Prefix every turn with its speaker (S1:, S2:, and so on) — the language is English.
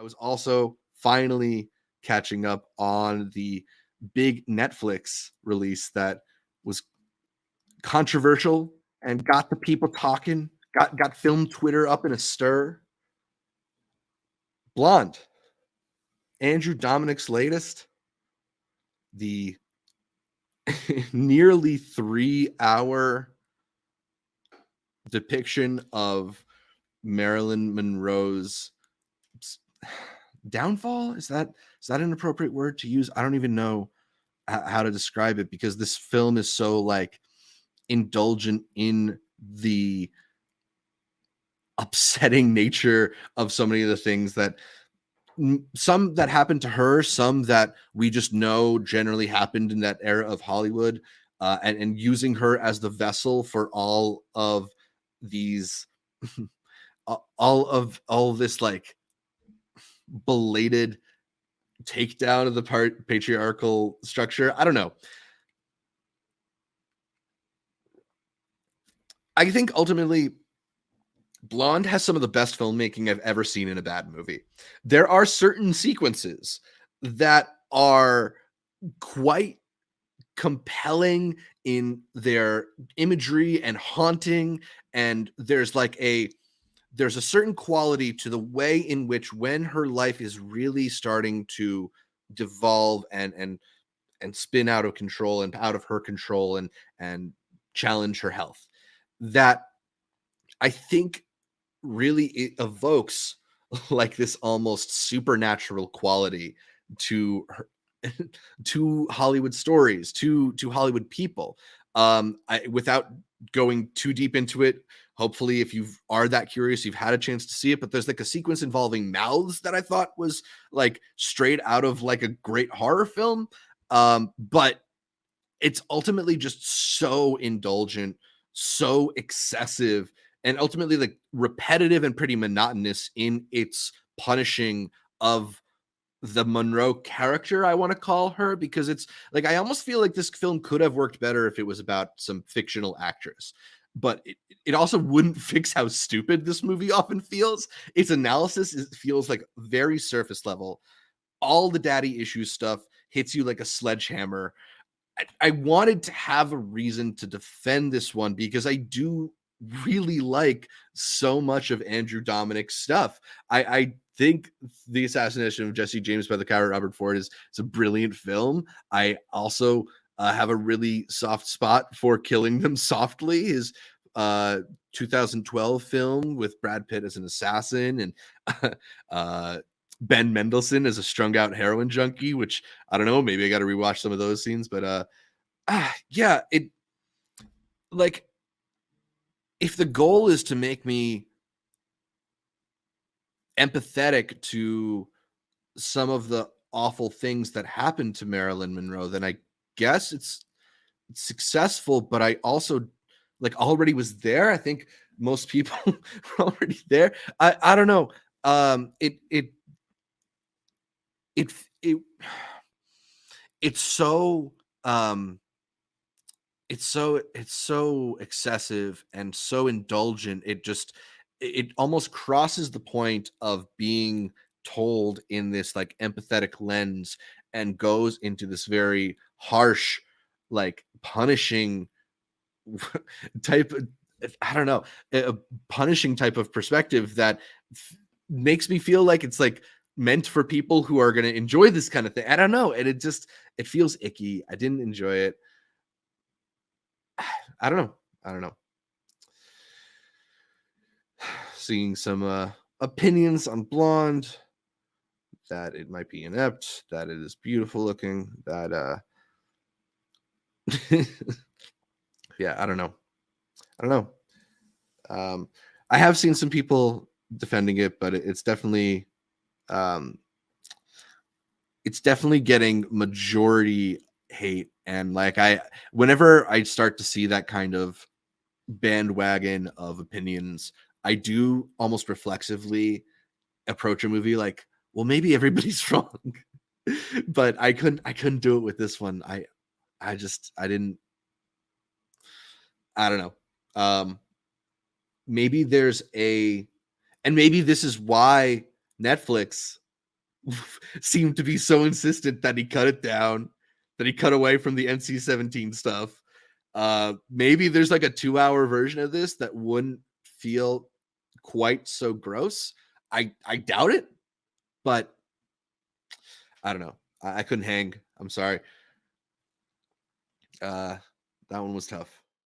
S1: I was also finally catching up on the big Netflix release that was controversial and got the people talking, got film Twitter up in a stir. Blonde, Andrew Dominic's latest, the nearly 3-hour depiction of Marilyn Monroe's downfall. Is that an appropriate word to use? I don't even know how to describe it, because this film is so like indulgent in the upsetting nature of so many of the things that some that happened to her, some that we just know generally happened in that era of Hollywood, and using her as the vessel for all of these all of this like belated takedown of the patriarchal structure. I don't know. I think ultimately Blonde has some of the best filmmaking I've ever seen in a bad movie. There are certain sequences that are quite compelling in their imagery and haunting, and there's a certain quality to the way in which, when her life is really starting to devolve and spin out of control and out of her control and challenge her health, that I think really it evokes like this almost supernatural quality to her, to Hollywood stories, to Hollywood people. Without going too deep into it, hopefully if you are that curious, you've had a chance to see it, but there's like a sequence involving mouths that I thought was like straight out of like a great horror film. But it's ultimately just so indulgent, so excessive, and ultimately like repetitive and pretty monotonous in its punishing of the Monroe character, I want to call her, because it's like I almost feel like this film could have worked better if it was about some fictional actress. But it also wouldn't fix how stupid this movie often feels. Its analysis feels like very surface level. All the daddy issues stuff hits you like a sledgehammer. I wanted to have a reason to defend this one, because I do really like so much of Andrew Dominic's stuff. I think The Assassination of Jesse James by the Coward Robert Ford is a brilliant film. I also have a really soft spot for Killing Them Softly, his 2012 film with Brad Pitt as an assassin and Ben Mendelsohn as a strung out heroin junkie, which I don't know, maybe I got to rewatch some of those scenes, but yeah, it like if the goal is to make me empathetic to some of the awful things that happened to Marilyn Monroe, then I guess it's successful. But I also like already was there. I think most people were already there. I don't know. It it's so it's so excessive and so indulgent. It almost crosses the point of being told in this like empathetic lens and goes into this very harsh, like punishing type of, I don't know, a punishing type of perspective that makes me feel like it's like meant for people who are going to enjoy this kind of thing. I don't know. And it feels icky. I didn't enjoy it. I don't know. Seeing some opinions on Blonde, that it might be inept, that it is beautiful looking, that yeah, I don't know. I have seen some people defending it, but it's definitely getting majority hate. And like whenever I start to see that kind of bandwagon of opinions, I do almost reflexively approach a movie like, well, maybe everybody's wrong. But I couldn't do it with this one. I don't know. Maybe there's and maybe this is why Netflix seemed to be so insistent that he cut it down, that he cut away from the NC-17 stuff. Maybe there's like a 2-hour version of this that wouldn't feel quite so gross. I doubt it, but I don't know. I couldn't hang. I'm sorry. That one was tough.